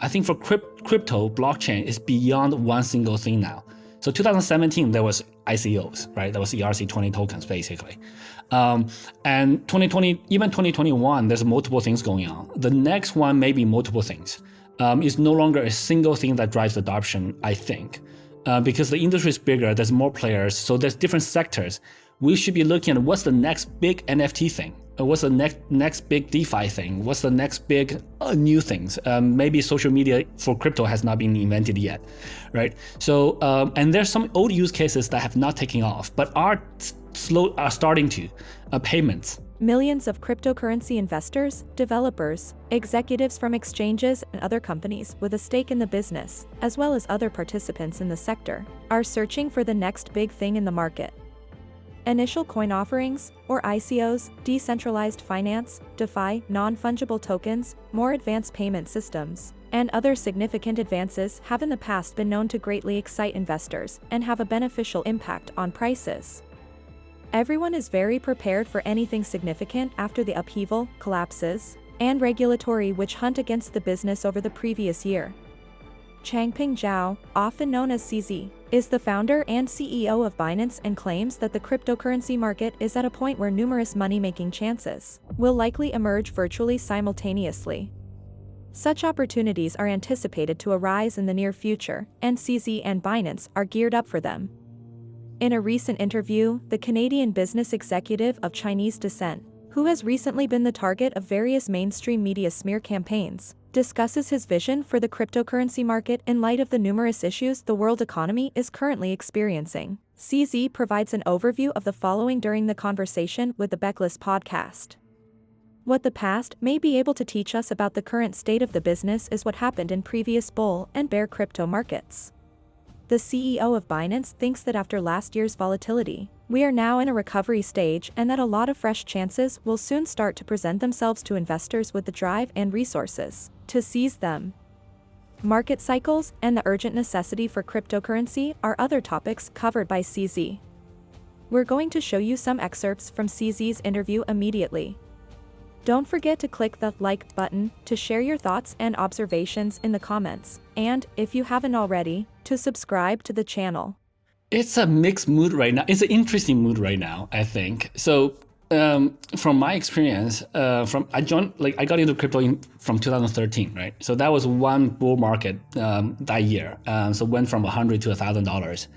I think for crypto, blockchain is beyond one single thing now. So 2017, there was ICOs, right? That was ERC20 tokens, basically. And 2020, even 2021, there's multiple things going on. The next one may be multiple things. It's no longer a single thing that drives adoption, I think. Because the industry is bigger, there's more players, so there's different sectors. We should be looking at what's the next big NFT thing. What's the next big DeFi thing? What's the next big new things? Maybe social media for crypto has not been invented yet, right? So, and there's some old use cases that have not taken off, but are starting to. Payments. Millions of cryptocurrency investors, developers, executives from exchanges and other companies with a stake in the business, as well as other participants in the sector, are searching for the next big thing in the market. Initial coin offerings, or ICOs, decentralized finance, DeFi, non-fungible tokens, more advanced payment systems, and other significant advances have in the past been known to greatly excite investors and have a beneficial impact on prices. Everyone is very prepared for anything significant after the upheaval, collapses, and regulatory witch hunt against the business over the previous year. Changpeng Zhao, often known as CZ, is the founder and CEO of Binance and claims that the cryptocurrency market is at a point where numerous money-making chances will likely emerge virtually simultaneously. Such opportunities are anticipated to arise in the near future, and CZ and Binance are geared up for them. In a recent interview, the Canadian business executive of Chinese descent, who has recently been the target of various mainstream media smear campaigns, discusses his vision for the cryptocurrency market in light of the numerous issues the world economy is currently experiencing. CZ provides an overview of the following during the conversation with the Beckless podcast. What the past may be able to teach us about the current state of the business is what happened in previous bull and bear crypto markets. The CEO of Binance thinks that after last year's volatility, we are now in a recovery stage and that a lot of fresh chances will soon start to present themselves to investors with the drive and resources to seize them. Market cycles and the urgent necessity for cryptocurrency are other topics covered by CZ. We're going to show you some excerpts from CZ's interview immediately. Don't forget to click the like button to share your thoughts and observations in the comments, and, if you haven't already, to subscribe to the channel. It's a mixed mood right now. It's an interesting mood right now, I think. So, from my experience, I got into crypto from 2013, right? So that was one bull market that year. So went from $100 to $1,000,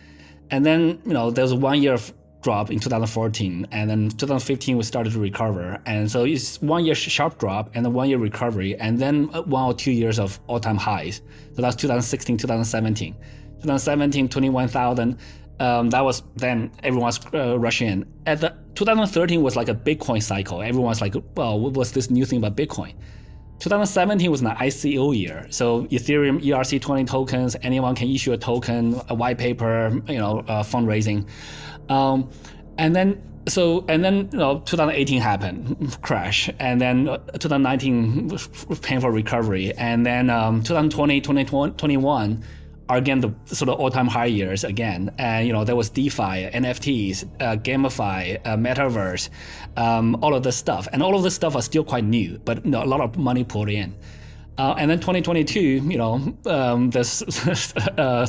and then there was 1 year of drop in 2014, and then 2015 we started to recover, and so it's 1 year sharp drop and then 1 year recovery, and then 1 or 2 years of all-time highs. So that's 2016, 2017. 2017, 21,000. That was then everyone's rushing in. At the 2013 was like a Bitcoin cycle. Everyone's like, well, what's this new thing about Bitcoin? 2017 was an ICO year. So Ethereum ERC20 tokens, anyone can issue a token, a white paper, fundraising. And then 2018 happened, crash, and then 2019 painful recovery, and then 2020, 2021 are again the sort of all-time high years again. And there was DeFi, NFTs, GameFi, Metaverse, all of this stuff, and all of this stuff are still quite new, but a lot of money poured in. And then 2022, there's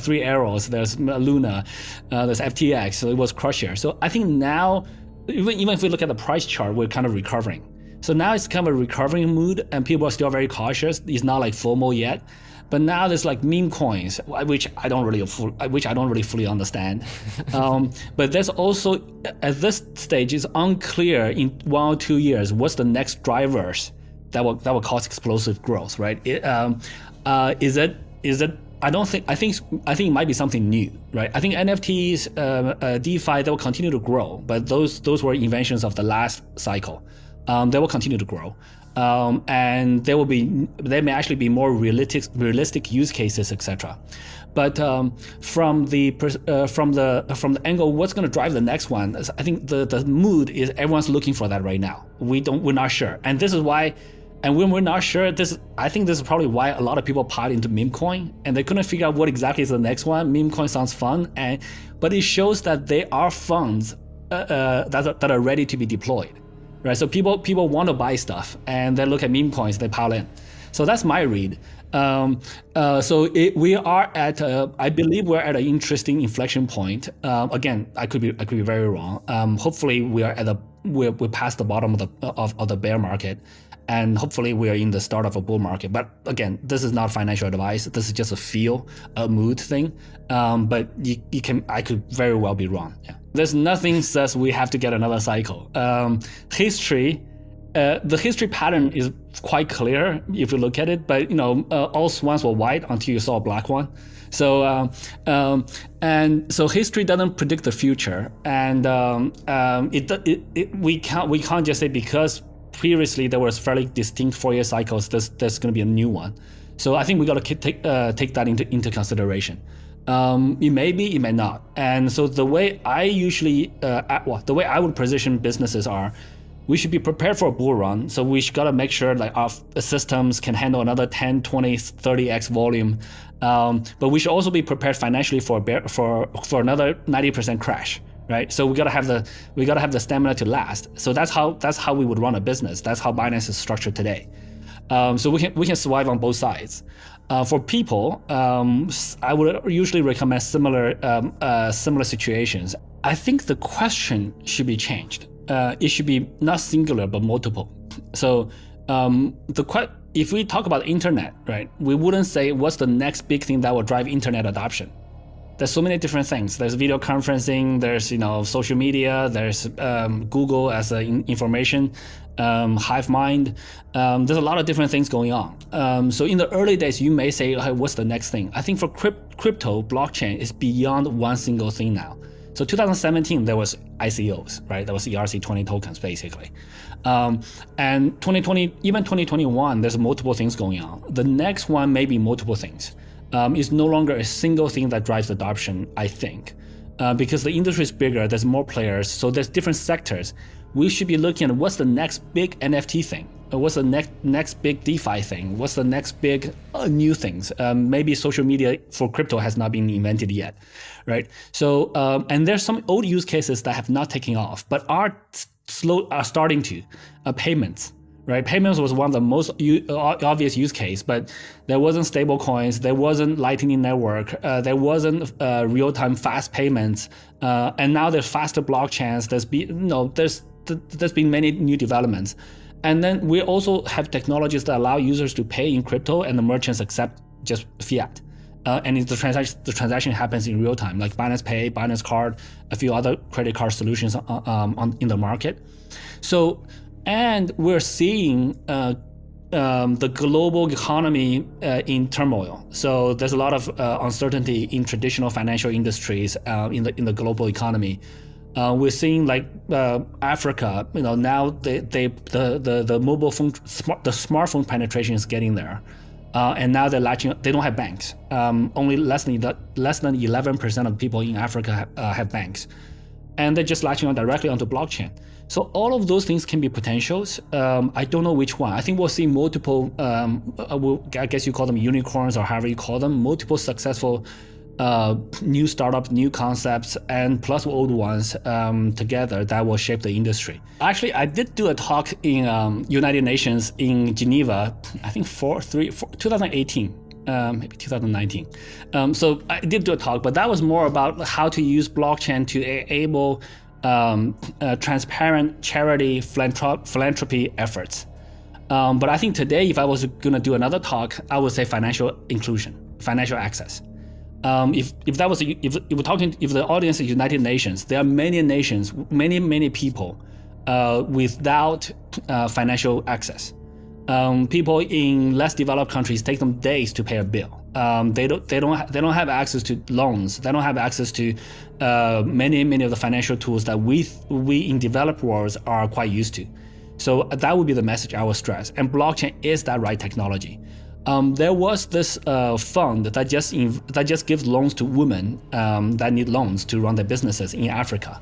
Three Arrows, there's Luna, there's FTX, so it was Crusher. So I think now, even if we look at the price chart, we're kind of recovering. So now it's kind of a recovering mood, and people are still very cautious. It's not like FOMO yet, but now there's like meme coins, which I don't really fully understand. But there's also, at this stage, it's unclear in 1 or 2 years what's the next drivers that will cause explosive growth, right? Is it? I think it might be something new, right? I think NFTs, DeFi, they will continue to grow, but those were inventions of the last cycle. They will continue to grow, and there may actually be more realistic use cases, etc. But from the angle, what's going to drive the next one? I think the mood is everyone's looking for that right now. We're not sure, and this is why. And when we're not sure, I think this is probably why a lot of people piled into meme coin, and they couldn't figure out what exactly is the next one. Meme coin sounds fun, but it shows that there are funds that are ready to be deployed, right? So people want to buy stuff, and they look at meme coins, they pile in. So that's my read. We are at, I believe we're at an interesting inflection point. Again, I could be very wrong. Hopefully, we're past the bottom of the bear market, and hopefully we are in the start of a bull market. But again, this is not financial advice. This is just a mood thing. But I could very well be wrong. Yeah. There's nothing says we have to get another cycle. The history pattern is quite clear if you look at it, but all swans were white until you saw a black one. So so history doesn't predict the future, and we can't just say because previously there was fairly distinct 4-year cycles, there's going to be a new one. So I think we got to take that into consideration. It may be, it may not. And so the way I would position businesses are, we should be prepared for a bull run. So we got to make sure like our systems can handle another 10, 20, 30x volume. But we should also be prepared financially for another 90% crash, right? So we got to have the stamina to last. So that's how we would run a business. That's how Binance is structured today. So we can survive on both sides. For people, I would usually recommend similar situations. I think the question should be changed. It should be not singular but multiple. So if we talk about internet, right, we wouldn't say what's the next big thing that will drive internet adoption. There's so many different things. There's video conferencing, there's social media, there's Google as an information, hive mind. There's a lot of different things going on. So in the early days, you may say, hey, what's the next thing? I think for crypto, blockchain is beyond one single thing now. So 2017, there was ICOs, right? That was ERC20 tokens, basically. And 2020, even 2021, there's multiple things going on. The next one may be multiple things. It's no longer a single thing that drives adoption, I think. Because the industry is bigger, there's more players, so there's different sectors. We should be looking at what's the next big NFT thing? What's the next big DeFi thing? What's the next big new things? Maybe social media for crypto has not been invented yet, right? So, and there's some old use cases that have not taken off, but are starting to. Payments, right? Payments was one of the most obvious use case, but there wasn't stable coins, there wasn't Lightning Network, there wasn't real-time fast payments, and now there's faster blockchains. There's been many new developments. And then we also have technologies that allow users to pay in crypto and the merchants accept just fiat. And the transaction happens in real time, like Binance Pay, Binance Card, a few other credit card solutions in the market. So, and we're seeing the global economy in turmoil. So there's a lot of uncertainty in traditional financial industries in the global economy. We're seeing like Africa, now the mobile phone, the smartphone penetration is getting there, and now they don't have banks. Only less than 11% of people in Africa have banks, and they're just latching on directly onto blockchain. So all of those things can be potentials. I don't know which one. I think we'll see multiple. I guess you call them unicorns or however you call them, multiple successful new startups, new concepts, and plus old ones together that will shape the industry. Actually, I did do a talk in United Nations in Geneva, I think 2018, maybe 2019. So I did do a talk, but that was more about how to use blockchain to enable transparent charity philanthropy efforts. But I think today, if I was going to do another talk, I would say financial inclusion, financial access. If we're talking, if the audience is United Nations, there are many nations, many people without financial access. People in less developed countries take them days to pay a bill. They don't have access to loans. They don't have access to many of the financial tools that we in developed worlds are quite used to. So that would be the message I would stress. And blockchain is that right technology. There was this fund that just gives loans to women that need loans to run their businesses in Africa.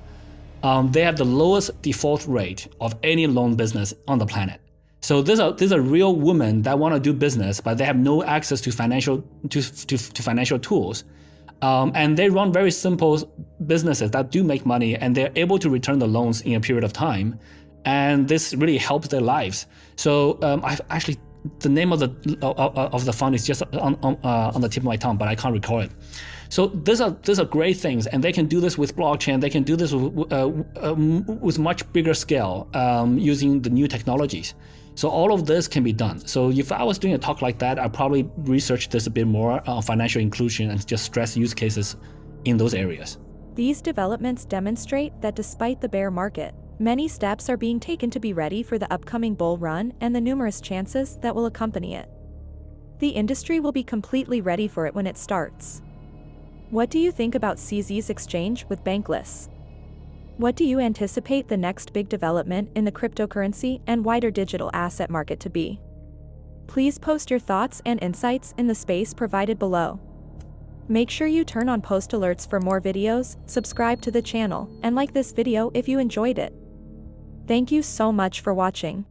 They have the lowest default rate of any loan business on the planet. So these are real women that want to do business, but they have no access to financial tools, and they run very simple businesses that do make money, and they're able to return the loans in a period of time, and this really helps their lives. So the name of the fund is just on the tip of my tongue, but I can't recall it. So these are great things, and they can do this with blockchain. They can do this with much bigger scale using the new technologies. So all of this can be done. So if I was doing a talk like that, I'd probably research this a bit more on financial inclusion and just stress use cases in those areas. These developments demonstrate that despite the bear market, many steps are being taken to be ready for the upcoming bull run and the numerous chances that will accompany it. The industry will be completely ready for it when it starts. What do you think about CZ's exchange with Bankless? What do you anticipate the next big development in the cryptocurrency and wider digital asset market to be? Please post your thoughts and insights in the space provided below. Make sure you turn on post alerts for more videos, subscribe to the channel, and like this video if you enjoyed it. Thank you so much for watching.